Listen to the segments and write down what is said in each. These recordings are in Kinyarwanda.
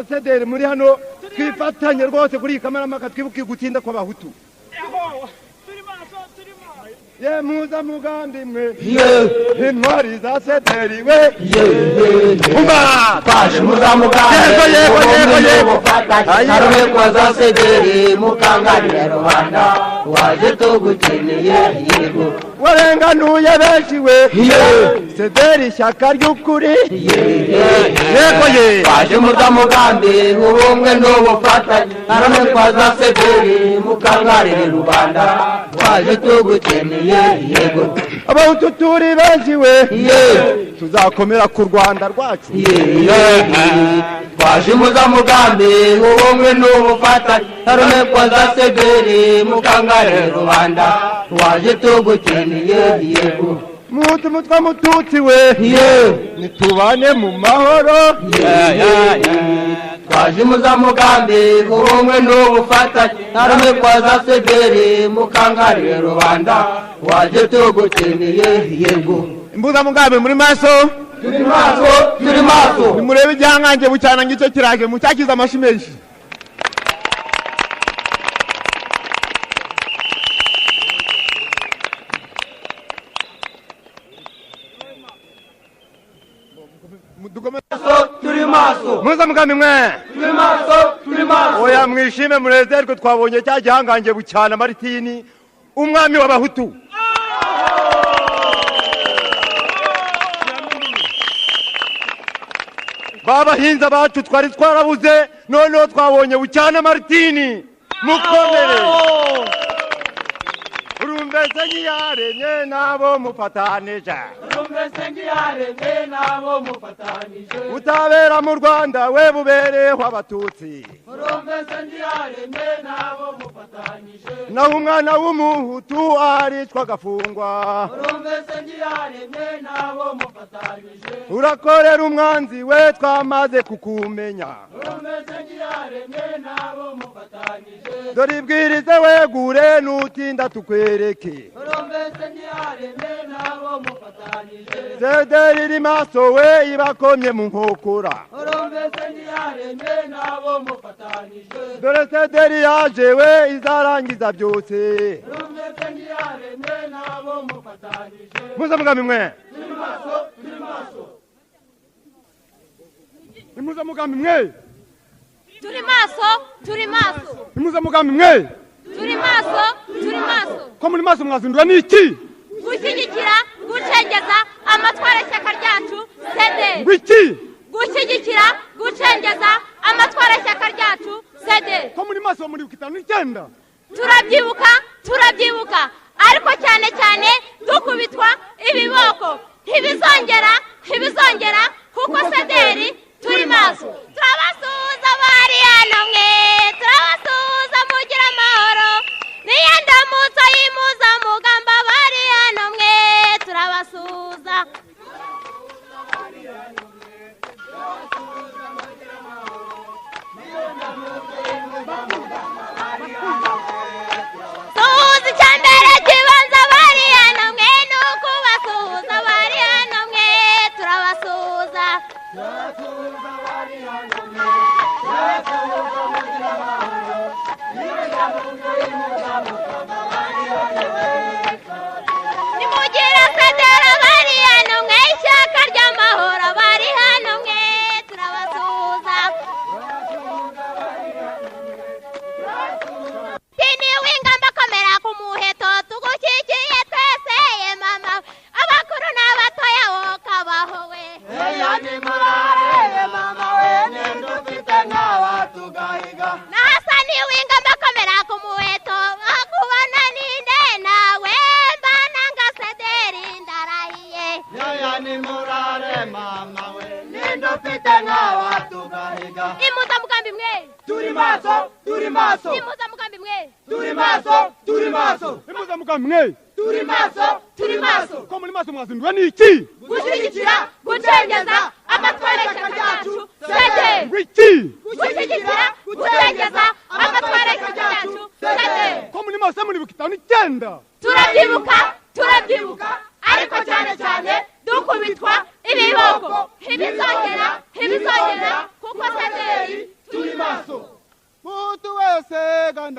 Sederi muri hano twifatanye rwose kuri Kamarampaka twibuke gutinda kw'abahutu. Ye muza mugambi mwe intwari za Sederi we umba twaje muza mugambi yego harume kwa za Sederi mukanganire rubanda waje tugukeneye yego warenganuye benshi we Sederi shyaka ry'ukuri yego ye twaje muza mugambi ubumwe n'ubufatanye harume kwa za Sederi mukanganire rubanda waje tugukeneye yego abahutu turi benshi we tuzakomera ku Rwanda rwacu twaje muza mugambi ubumwe n'ubufatanye harume kwa za Sederi mukanganire rubanda waje tugukeneye yego mutu mutwa mututsi we nitubane mu mahoro twaje muza mugambi ubumwe n'ubufatanye harume kwa za Sederi mukanganire rubanda waje tugukeneye yego imbuza mugambi muri maso turi maso nimurebe igihanganje bucyana ngicyo kiraje mucyakiza amashi menshi turi maso muza mugambi mwe turi maso oya mwishime murezerwe twabonye cya gihanganje bucyana Maritini umwami w'abahutu babahinza bacu twari twarabuze noneho twabonye bucyana Maritini mukomere urumbese ngiyaremye nabo mufatanije utabera mu Rwanda we bubereho abatutsi naho umwana w'umuhutu aricwa agafungwa urakorera umwanzi we twamaze kukumenya dore ibwirize wegure nutinda tukwereke Sederi iri maso we ibakomye mu nkokora dore Sederi yaje we izarangiza byose muza mugambi mwe muza mugambi mwe turi maso muza mugambi mwe turi maso ko muri maso mwazindura niki gushyigikira gucengeza amatwara y'ishyaka ryacu Sederi wiki gushyigikira gucengeza amatwara y'ishyaka ryacu Sederi ko muri maso muri 59 turabyibuka ariko cyane cyane dukubitwa ibiboko ntibizongera kuko Sederi turi maso turabasuhuza bari hano mwe turabasuhuza mugira amahoro niyo ndamutso yimuza mugamba bari hano mwe turabasuhuza suhuza icyambere kibanza bari hano mwe nuko basuhuza bari hano mwe turabasuhuza nimugire Sederi bari hano mwe ishyaka ry'amahoro bari hano mwe turabasuhuza tini w'ingamba komera ku muheto tugushyigikiye twese ye mama abakuru n'abatoya wowe kabaho we ni murare mama we nindufite n'abatugahiga na Hasani w'ingamba komera ku muheto bakubona ninde nawe mbananga Sederi ndarahiye ni murare mama we nindufite n'abatugahiga imuza mugambi mwe turi maso imuza mugambi mwe turi maso imuza mugambi mwe turi maso ko muri maso mwazindura niki gushyigikira gucengeza amatwara y'ishyaka ryacu Sederi wiki gushyigikira gucengeza amatwara y'ishyaka ryacu Sederi ko muri maso muri 59 turabyibuka ariko cyane dukubitwa ibiboko ntibizongera kuko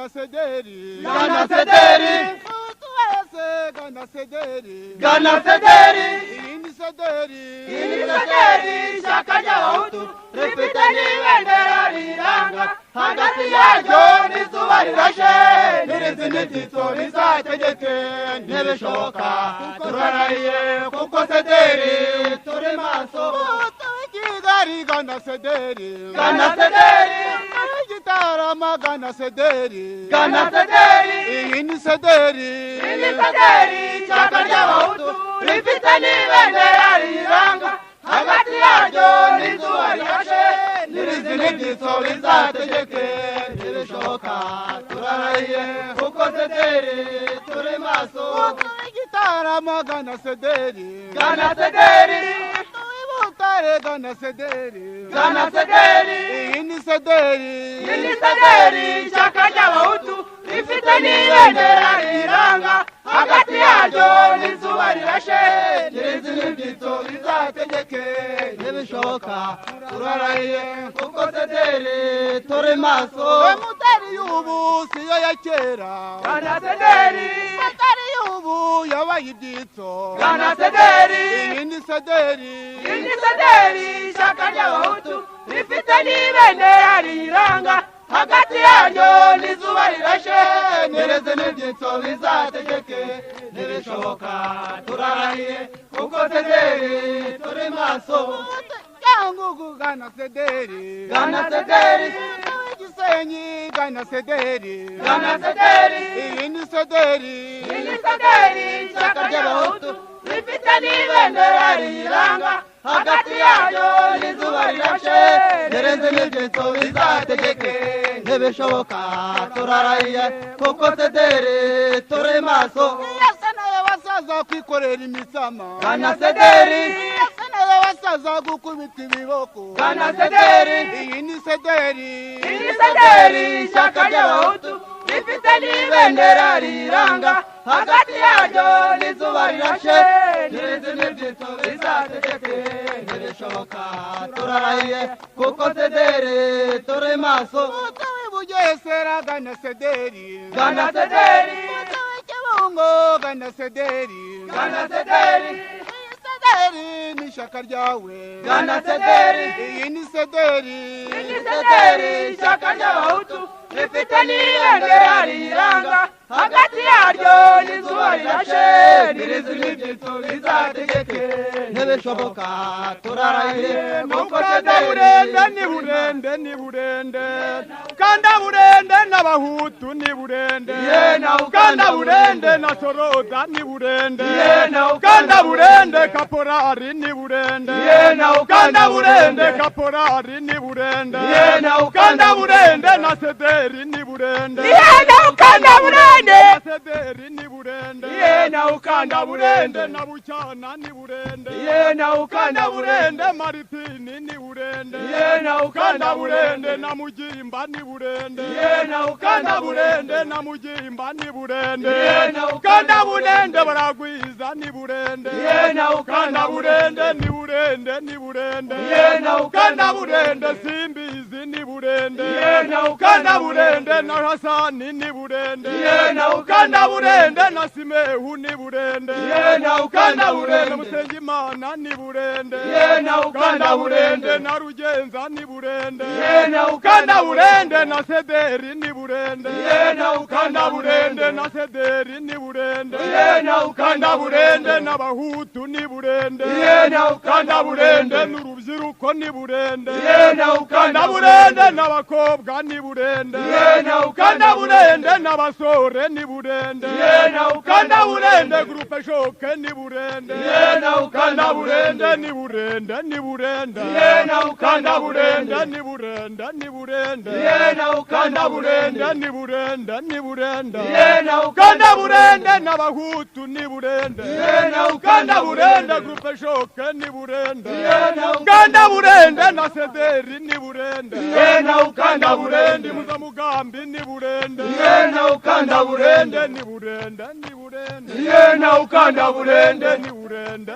gana sederi gana sederi tuwese gana sederi gana sederi ini sederi shaka ry'abahutu rifite n'ibendera riranga hagati yaryo n'izuba rirashe n'irizi n'ititso rizategeke ntibishoboka turarahiye kuko sederi turi maso Kigali gana sederi Gitarama gana sederi ini sederi shaka ry'abahutu rifite n'ibendera riranga hagati yaryo n'izuba rirashe n'irizi n'ititso rizategeke ntibishoboka turarahiye kuko sederi turi maso Gitarama gana sederi Butare gana sederi ini sederi shaka ry'abahutu rifite n'ibendera riranga hagati yaryo n'izuba rirashe n'irizi n'ititso rizategeke ntibishoboka turarahiye kuko sederi turi maso Mutari y'ubu siyo ya kera gana sederi Mutari y'ubu yabaye ibyitso gana sederi ini sederi shaka ry'abahutu rifite n'ibendera riranga hagati yaryo n'izuba rirashe n'irizi n'ititso bizategeke ntibishoboka turarahiye kuko sederi turi maso Kangugu gana sederi Gisenyi gana sederi ini sederi shaka ry'abahutu rifite n'ibendera riranga hagati yaryo n'izuba rirashe n'irizi n'ititso bizategeke ntibishoboka turarahiye kuko sederi turi maso Yasa nawe basaza kwikorera imisama gana sederi Yasa nawe basaza gukubita ibiboko gana sederi ini sederi shaka ry'abahutu rifite n'ibendera riranga hagati yaryo n'izuba rirashe n'irizi n'ititso bizategeke ntibishoboka turarahiye kuko sederi turi maso Mutawe Bugesera gana sederi Kibungo gana sederi Sederi ni shaka ryawe gana sederi ini sederi shaka ry'abahutu rifite n'ibendera riranga hagati yaryo n'izuba rirashe n'irizi n'ititso bizategeke ntibishoboka turarahiye kuko sederi ni burende Kanda burende n'abahutu ni burende Kanda burende na Soroza ni burende Kanda burende kaporari ni burende Kanda burende kaporari ni burende Kanda burende na sederi ni burende ukanda burende sederi ni burende ukanda burende na Bucyana ni burende ukanda burende Maritini ni burende ukanda burende na Mugimba ni burende ukanda burende na Mugimba ni burende ukanda burende baragwiza ni burende ukanda burende ni burende ukanda burende Simbizi ni burende ukanda burende na Hasani ni burende ukanda burende na Simehu ni burende ukanda burende Musengimana ni burende ukanda burende na Rugenza ni burende ukanda burende na Sederi ni burende ukanda burende na Sederi ni burende ukanda burende na Bahutu ni burende ukanda burende n'urubyiruko ni burende ukanda burende n'abakobwa ni burende ukanda burende n'abasore ni burende ukanda burende groupe shoke ni burende ukanda burende ni burende ukanda burende ni burende ukanda burende ni burende ukanda burende n'abahutu ni burende ukanda burende groupe shoke ni burende ukanda burende na Sederi ni burende ukanda burende muzamugambi ni burende ukanda burende ni burende ukanda burende ni burende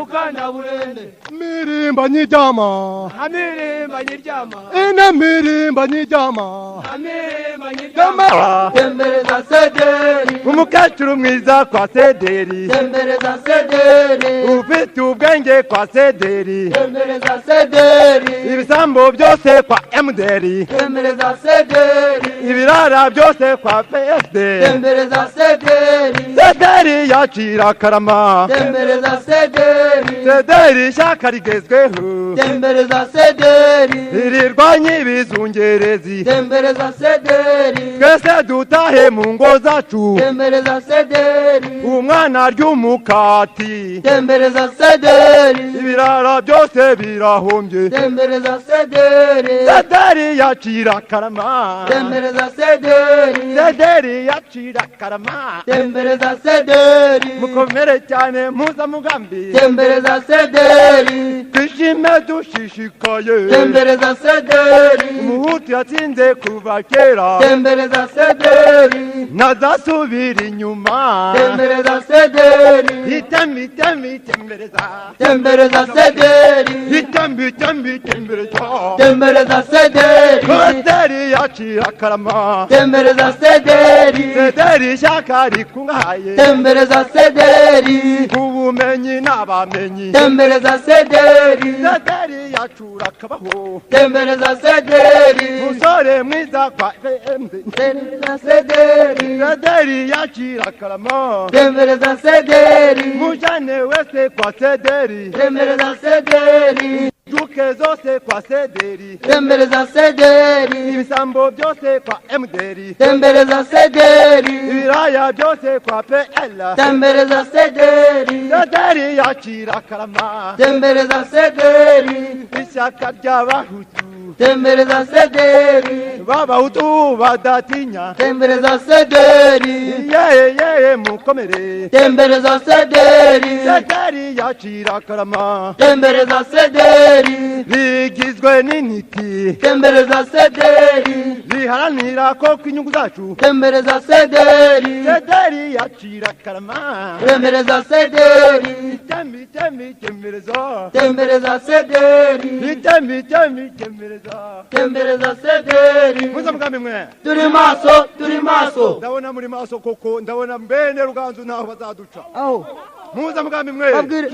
ukanda burende mirimba nyijama amirimba nyiryama ina mirimba nyijama amirimba Gama tembereza sederi umukecuru mwiza kwa Sederi tembereza sederi ufite ubwenge kwa Sederi tembereza sederi ibisambo byose kwa MDR tembereza sederi ibirara byose kwa PSD tembereza sederi Sederi yacira karama tembereza sederi Sederi ishyaka rigezweho tembereza sederi rirwanya ibizungerezi tembereza sederi twese dutahe mu ngo zacu tembereza sederi umwana ry'umukati tembereza sederi ibirara byose birahombye tembereza sederi Sederi yacira karama tembereza sederi Sederi yacira karama tembereza sederi mukomere cyane muzamugambi tembereza sederi twishime dushishikaye tembereza sederi umuhutu yatsinze kuva kera tembereza sederi ntazasubira inyuma tembereza sederi itembereza tembereza sederi itembereza tembereza sederi Sederi yacira karama tembereza sederi Sederi ishyaka rikungahaye tembereza sederi ubumenyi n'abamenyi tembereza sederi Sederi yacura akabaho tembereza sederi musore mwiza kwa VMD tembereza sederi Sederi yacira karama tembereza sederi mujane wese kwa Sederi tembereza sederi duke zose kwa Sederi tembereza sederi ibisambo byose kwa MDR tembereza sederi ibiraya byose kwa PL tembereza sederi Sederi yacira karama tembereza sederi ishyaka ry'abahutu tembereza sederi b'abahutu badatinya tembereza sederi yeye mukomere tembereza sederi Sederi yacira karama tembereza sederi rigizwe n'intiti tembereza sederi riharanira ko inyungu zacu tembereza sederi Sederi yacira karama tembereza sederi tembereza tembereza sederi tembereza tembereza sederi muzamugambi mwe turi maso ndabona muri maso koko ndabona mbene Ruganzu naho bazaduca aho muzamugambi mwe abwire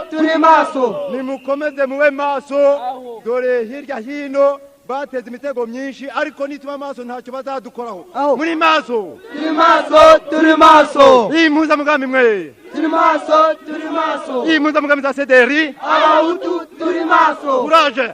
turi maso nimukomeze muwe maso dore hirya hino bateze imitego myinshi ariko nituma maso ntacyo bazadukoraho muri maso turi maso iyi muzamugambi mwe turi maso iyi muzamugambi za Sederi abahutu turi maso kuraje